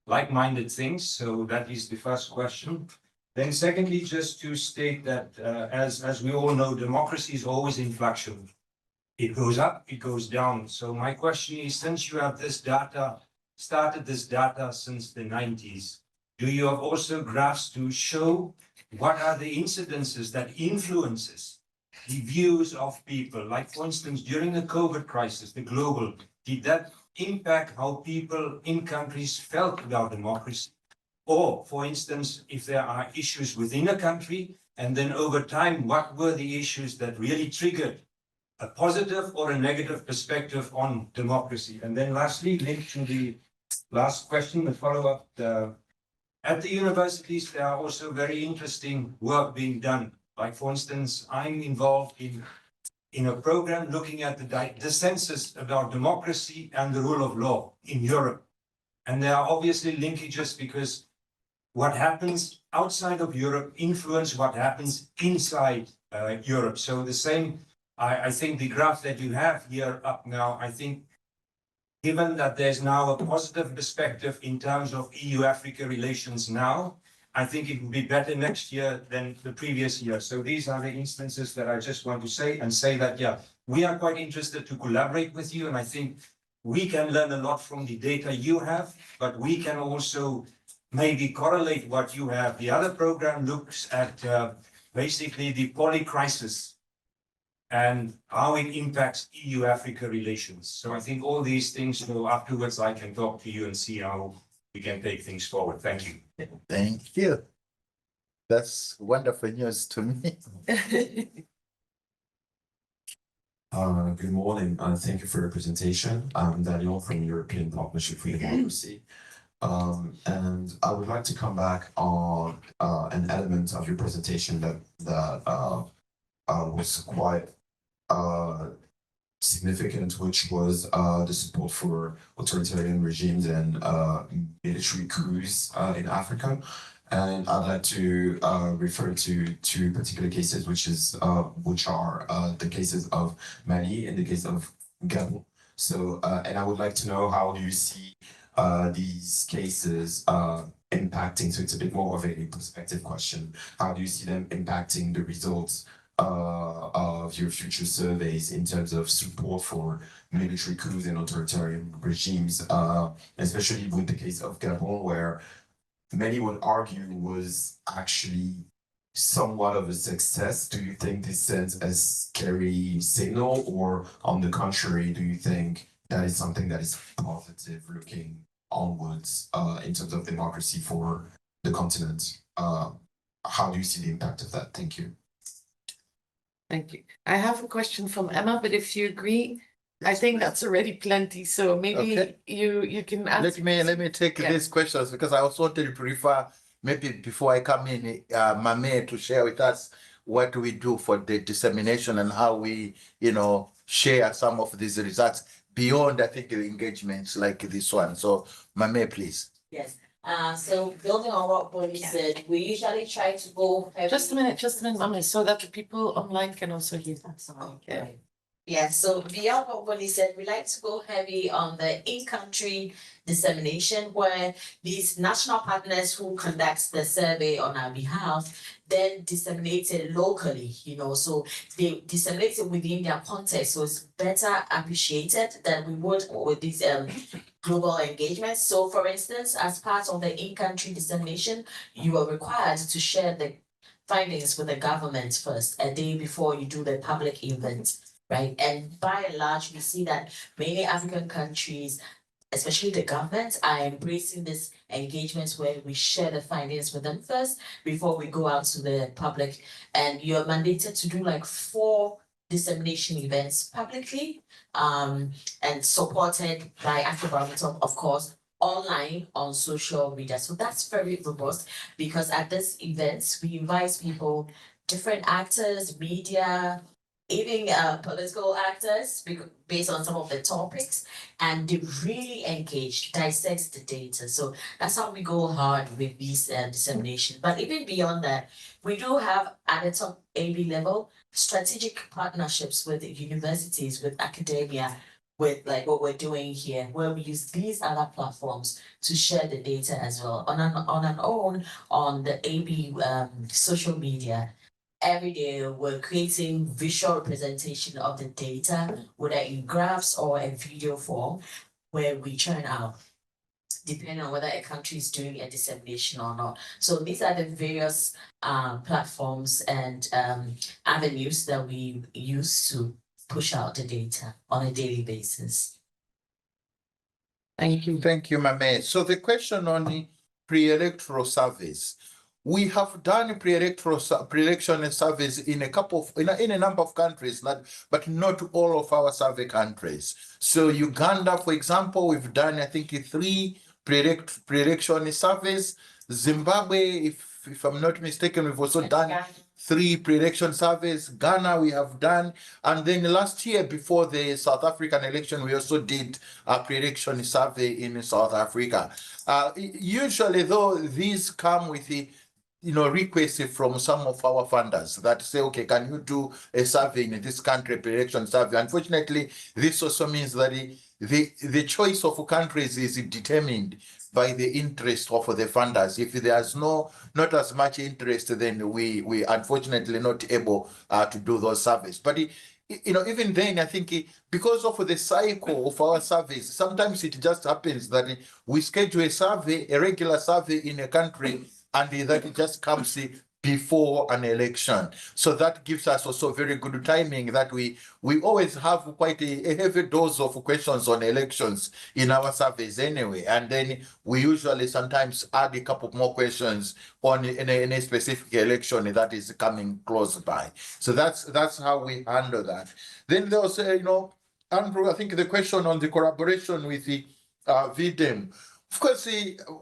like-minded things. So that is the first question. Then secondly, just to state that as we all know, democracy is always in fluctuation. It goes up, it goes down. So my question is, since you have this data, started this data since the 90s, do you have also graphs to show what are the incidences that influences the views of people? Like for instance, during the COVID crisis, the global, did that impact how people in countries felt about democracy? Or, for instance, if there are issues within a country, and then over time, what were the issues that really triggered a positive or a negative perspective on democracy? And then lastly, linked to the last question, the follow-up, at the universities, there are also very interesting work being done. Like, for instance, I'm involved in a program looking at the census about democracy and the rule of law in Europe. And there are obviously linkages because what happens outside of Europe influence what happens inside Europe. So the same, I think the graph that you have here up now, I think given that there's now a positive perspective in terms of EU-Africa relations now, I think it will be better next year than the previous year. So these are the instances that I just want to say that, yeah, we are quite interested to collaborate with you. And I think we can learn a lot from the data you have, but we can also maybe correlate what you have. The other program looks at basically the polycrisis and how it impacts EU-Africa relations. So I think all these things, so afterwards I can talk to you and see how we can take things forward. Thank you. Thank you. That's wonderful news to me. Good morning, and thank you for your presentation. I'm Daniel from European Partnership for Democracy. And I would like to come back on an element of your presentation that was quite significant, which was the support for authoritarian regimes and military coups in Africa. And I'd like to refer to two particular cases, which are the cases of Mali and the case of Gabon. So, and I would like to know, how do you see these cases impacting? So it's a bit more of a perspective question. How do you see them impacting the results of your future surveys in terms of support for military coups and authoritarian regimes, especially with the case of Gabon, where many would argue was actually somewhat of a success? Do you think this sends a scary signal, or on the contrary, do you think that is something that is positive looking onwards in terms of democracy for the continent? How do you see the impact of that? Thank you. Thank you. I have a question from Emma, but if you agree, I think that's already plenty, so maybe Okay. you can add. Let me take Yeah. these questions because I also wanted to prefer maybe before I come in, Mame to share with us what we do for the dissemination and how we, share some of these results beyond, I think, the engagements like this one. So, Mame, please. Yes. So building on what Bonnie said, we usually try to go heavy. Just a minute, Mama, so that the people online can also hear that. Okay. Right. Yeah, so beyond what Bonnie said, we like to go heavy on the in-country dissemination where these national partners who conduct the survey on our behalf then disseminate it locally, so they disseminate it within their context, so it's better appreciated than we would with these global engagements. So for instance, as part of the in-country dissemination, you are required to share the findings with the government first, a day before you do the public event. Right, and by and large, we see that many African countries, especially the governments, are embracing this engagement where we share the findings with them first before we go out to the public. And you're mandated to do like 4 dissemination events publicly, and supported by Afrobarometer, of course, online on social media. So that's very robust because at this event, we invite people, different actors, media, even political actors, based on some of the topics, and they really engage, dissect the data. So that's how we go hard with these dissemination. But even beyond that, we do have at the top AB level strategic partnerships with the universities, with academia, with like what we're doing here, where we use these other platforms to share the data as well on the AB social media. Every day we're creating visual representation of the data, whether in graphs or in video form, where we churn out, depending on whether a country is doing a dissemination or not. So these are the various platforms and avenues that we use to push out the data on a daily basis. Thank you. Thank you, Mame. So the question on the pre-electoral surveys. We have done pre-election surveys in a number of countries, but not all of our survey countries. So Uganda, for example, we've done, I think, 3 pre-election surveys. Zimbabwe, if I'm not mistaken, we've also done 3 pre-election surveys. Ghana, we have done. And then last year, before the South African election, we also did a pre-election survey in South Africa. Usually, though, these come with the requests from some of our funders that say, okay, can you do a survey in this country, pre-election survey? Unfortunately, this also means that the choice of countries is determined by the interest of the funders. If there's not as much interest, then we unfortunately not able to do those surveys. But even then, I think because of the cycle of our surveys, sometimes it just happens that we schedule a regular survey in a country, and that it just comes before an election. So that gives us also very good timing that we always have quite a heavy dose of questions on elections in our surveys anyway. And then we usually sometimes add a couple more questions on in a specific election that is coming close by. So that's how we handle that. Then there was, Andrew, I think the question on the collaboration with the VDEM. Of course,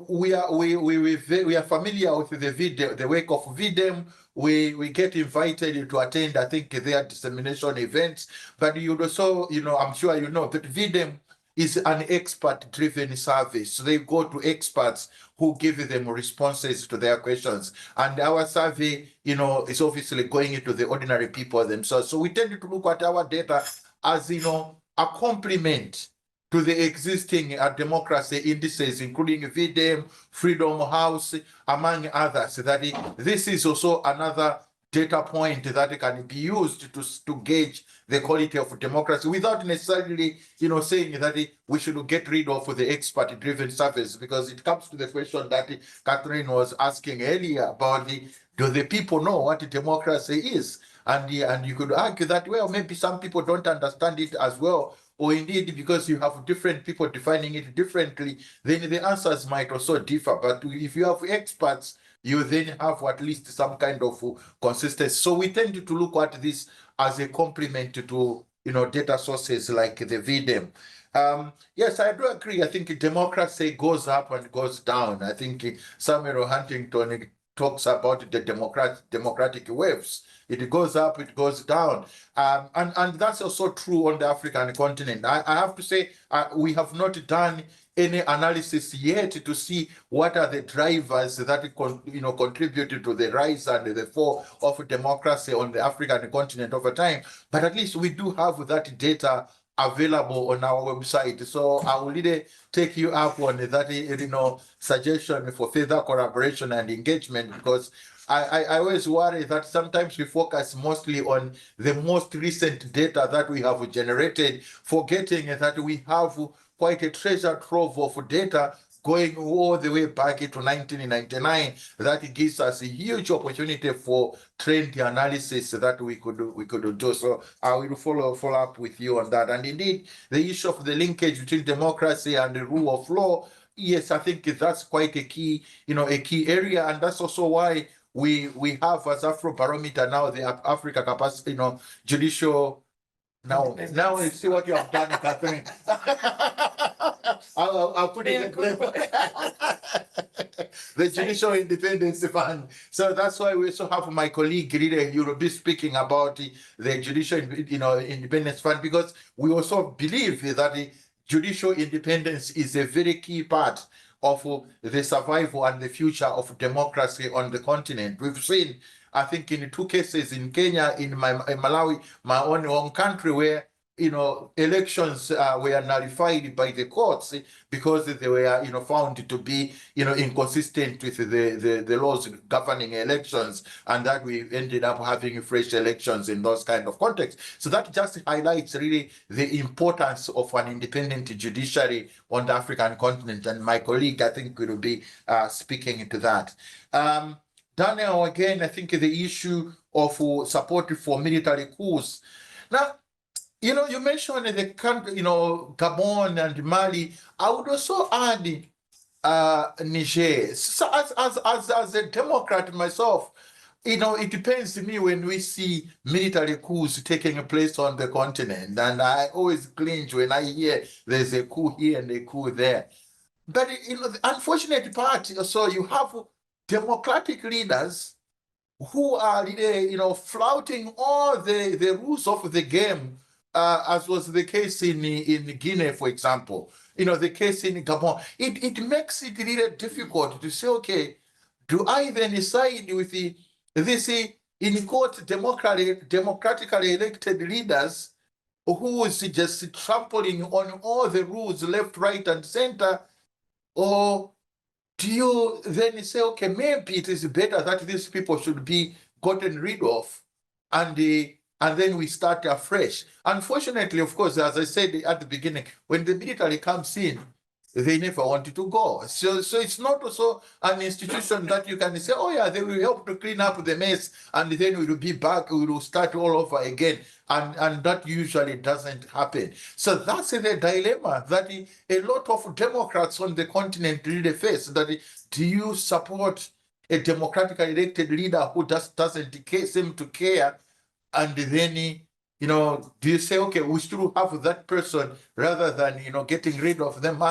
we are familiar with the work of VDEM. We get invited to attend, I think, their dissemination events. But you'd also, I'm sure you know that VDEM is an expert-driven service. So they go to experts who give them responses to their questions. And our survey, is obviously going into the ordinary people themselves. So we tend to look at our data as, a complement to the existing democracy indices, including VDEM, Freedom House, among others. That this is also another data point that can be used to gauge the quality of democracy without necessarily, saying that we should get rid of the expert-driven surveys, because it comes to the question that Catherine was asking earlier about do the people know what democracy is? And you could argue that, well, maybe some people don't understand it as well, or indeed because you have different people defining it differently, then the answers might also differ. But if you have experts, you then have at least some kind of consistency. So we tend to look at this as a complement to data sources like the VDEM. Yes, I do agree. I think democracy goes up and goes down. I think Samuel Huntington talks about the democratic waves. It goes up, it goes down. And that's also true on the African continent. I have to say, we have not done any analysis yet to see what are the drivers that contributed to the rise and the fall of democracy on the African continent over time. But at least we do have that data available on our website. So I will really take you up on that, suggestion for further collaboration and engagement, because I always worry that sometimes we focus mostly on the most recent data that we have generated, forgetting that we have quite a treasure trove of data going all the way back into 1999. That gives us a huge opportunity for trend analysis that we could do. So I will follow up with you on that. And indeed, the issue of the linkage between democracy and the rule of law, yes, I think that's quite a key area, and that's also why we have as Afrobarometer now the Africa capacity, judicial. Now you see what you have done, Catherine. I'll put it in the Judicial Independence Fund. So that's why we also have my colleague Rita, you will be speaking about the Judicial Independence Fund, because we also believe that the judicial independence is a very key part of the survival and the future of democracy on the continent. We've seen, I think, in 2 cases in Kenya, in Malawi, my own home country, where elections were nullified by the courts because they were found to be inconsistent with the laws governing elections, and that we ended up having fresh elections in those kind of contexts. So that just highlights really the importance of an independent judiciary on the African continent, and my colleague, I think, will be speaking to that. Daniel, again, I think the issue of support for military coups. Now, you mentioned the country, Gabon and Mali. I would also add Niger. So as a Democrat myself, it depends to me when we see military coups taking place on the continent, and I always cringe when I hear there's a coup here and a coup there. But the unfortunate part, so you have democratic leaders who are flouting all the rules of the game, as was the case in Guinea, for example, the case in Gabon. It makes it really difficult to say, okay, do I then side with this in quote democratically elected leaders who is just trampling on all the rules left, right, and center, or do you then say, okay, maybe it is better that these people should be gotten rid of, and then we start afresh? Unfortunately, of course, as I said at the beginning, when the military comes in, they never wanted to go. So it's not also an institution that you can say, oh yeah, they will help to clean up the mess, and then we will be back, we will start all over again. And that usually doesn't happen. So that's the dilemma that a lot of Democrats on the continent really face. That do you support a democratically elected leader who just doesn't seem to care, and then do you say, okay, we still have that person rather than getting rid of them?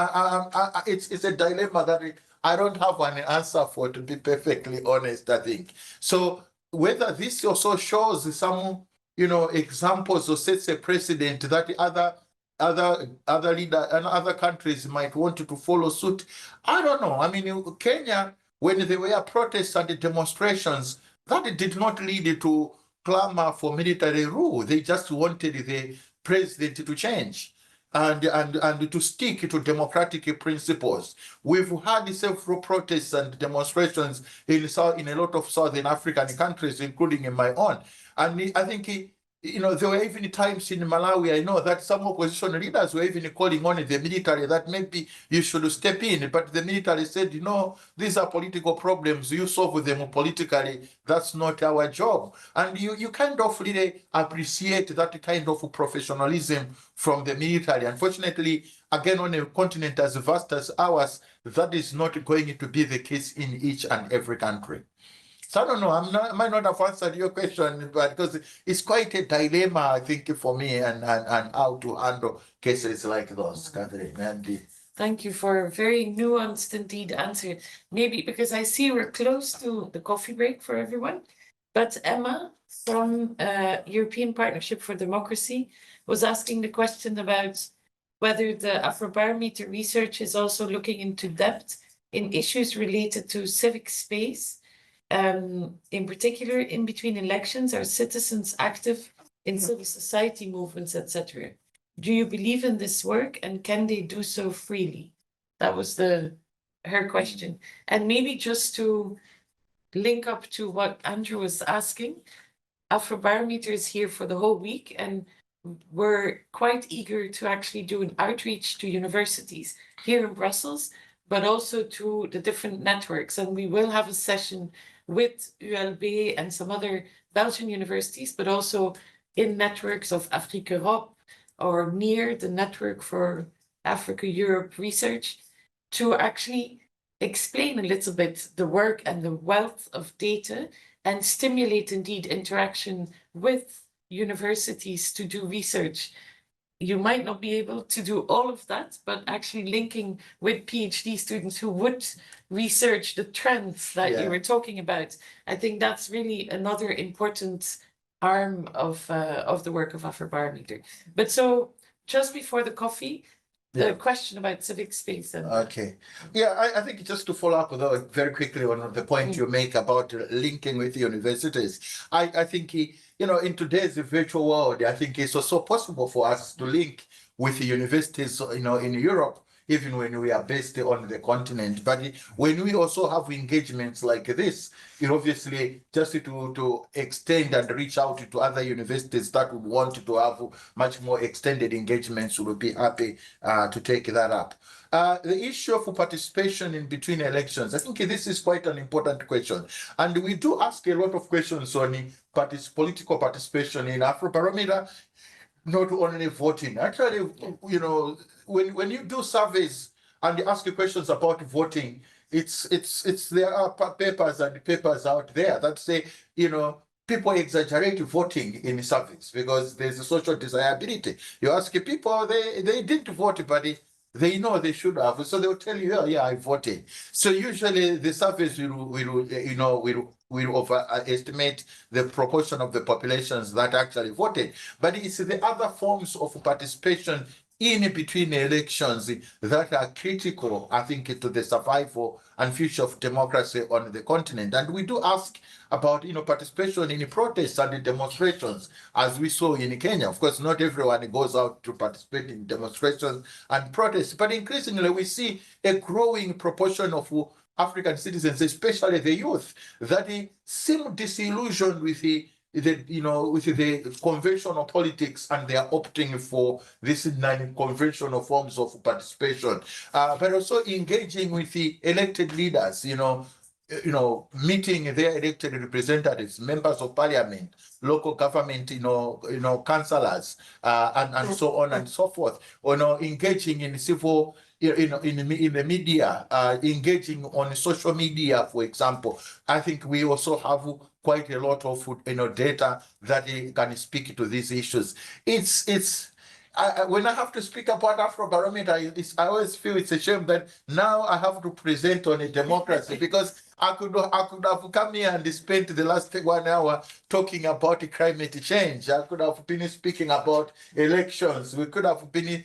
It's a dilemma that I don't have an answer for, to be perfectly honest, I think. So whether this also shows some examples or sets a precedent that other leaders and other countries might want to follow suit, I don't know. I mean, Kenya, when there were protests and demonstrations, that did not lead to clamor for military rule. They just wanted the president to change and to stick to democratic principles. We've had several protests and demonstrations in a lot of Southern African countries, including in my own. And I think there were even times in Malawi, I know that some opposition leaders were even calling on the military that maybe you should step in. But the military said, these are political problems. You solve them politically. That's not our job. And you kind of really appreciate that kind of professionalism from the military. Unfortunately, again, on a continent as vast as ours, that is not going to be the case in each and every country. So I don't know, I might not have answered your question, but because it's quite a dilemma, I think, for me and how to handle cases like those, Catherine. And Thank you for a very nuanced indeed answer. Maybe because I see we're close to the coffee break for everyone. But Emma from European Partnership for Democracy was asking the question about whether the Afrobarometer research is also looking into depth in issues related to civic space. In particular, in between elections, are citizens active in civil society movements, etc.? Do you believe in this work, and can they do so freely? That was her question. And maybe just to link up to what Andrew was asking, Afrobarometer is here for the whole week, and we're quite eager to actually do an outreach to universities here in Brussels, but also to the different networks. And we will have a session with ULB and some other Belgian universities, but also in networks of Afrique Europe or near the network for Africa Europe research, to actually explain a little bit the work and the wealth of data and stimulate indeed interaction with universities to do research. You might not be able to do all of that, but actually linking with PhD students who would research the trends that you were talking about. I think that's really another important arm of the work of Afrobarometer. But so just before the coffee, the question about civic space. Okay. Yeah, I think just to follow up with very quickly on the point you make about linking with universities, I think, in today's virtual world, I think it's also possible for us to link with the universities, in Europe, even when we are based on the continent. But when we also have engagements like this, obviously just to extend and reach out to other universities that would want to have much more extended engagements, we'll be happy to take that up. The issue of participation in between elections, I think this is quite an important question. And we do ask a lot of questions on political participation in Afrobarometer, not only voting. Actually, when you do surveys and you ask questions about voting, there are papers and papers out there that say, people exaggerate voting in surveys because there's a social desirability. You ask people, they didn't vote, but they know they should have, so they'll tell you, yeah, I voted. So usually the surveys will overestimate the proportion of the populations that actually voted. But it's the other forms of participation in between elections that are critical, I think, to the survival and future of democracy on the continent. And we do ask about, participation in protests and demonstrations, as we saw in Kenya. Of course, not everyone goes out to participate in demonstrations and protests, but increasingly we see a growing proportion of African citizens, especially the youth, that seem disillusioned with the conventional politics, and they are opting for this non-conventional forms of participation, but also engaging with the elected leaders, meeting their elected representatives, members of parliament, local government, councillors, and so on and so forth, engaging in civil, in the media, engaging on social media, for example. I think we also have quite a lot of data that can speak to these issues. When I have to speak about Afrobarometer, I always feel it's a shame that now I have to present on a democracy, because I could have come here and spent the last 1 hour talking about climate change. I could have been speaking about elections. We could have been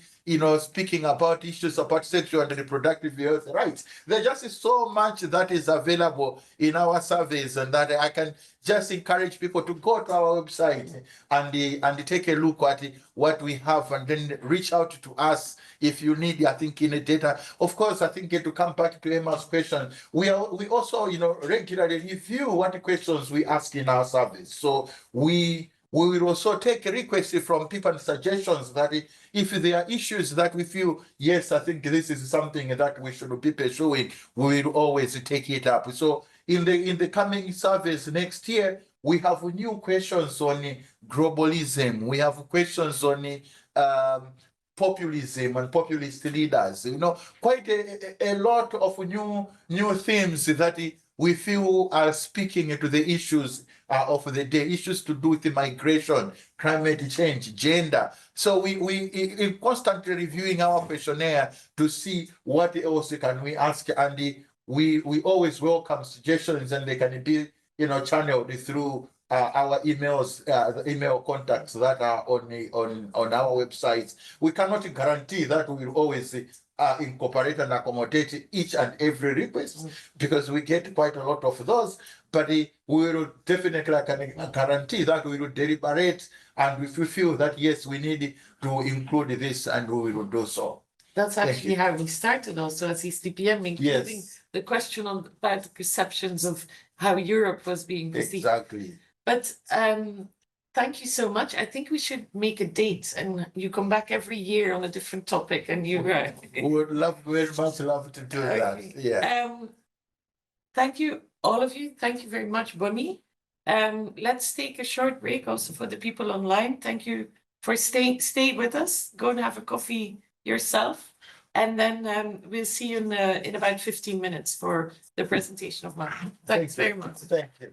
speaking about issues about sexual and reproductive health rights. There's just so much that is available in our surveys, and that I can just encourage people to go to our website and take a look at what we have, and then reach out to us if you need, I think, in data. Of course, I think to come back to Emma's question, we also, regularly review what questions we ask in our surveys. So we will also take requests from people and suggestions that if there are issues that we feel, yes, I think this is something that we should be pursuing, we will always take it up. So in the coming surveys next year, we have new questions on globalism. We have questions on populism and populist leaders. Quite a lot of new themes that we feel are speaking to the issues of the day, issues to do with the migration, climate change, gender. So we constantly reviewing our questionnaire to see what else can we ask, and we always welcome suggestions, and they can be channeled through our emails, the email contacts that are on our websites. We cannot guarantee that we will always incorporate and accommodate each and every request, because we get quite a lot of those, but we will definitely, I can guarantee that we will deliberate, and if we feel that yes, we need to include this, and we will do so. That's Thank actually you. how we started also as ECDPM, including Yes, the question about the perceptions of how Europe was being perceived. exactly. But thank you so much. I think we should make a date, and you come back every year on a different topic, and you. We would very much love to do that. Okay. Yeah. Thank you, all of you. Thank you very much, Bonnie. Let's take a short break also for the people online. Thank you for stay with us. go and have a coffee yourself, and then we'll see you in about 15 minutes for the presentation of Mark. Thanks very much. Thank you.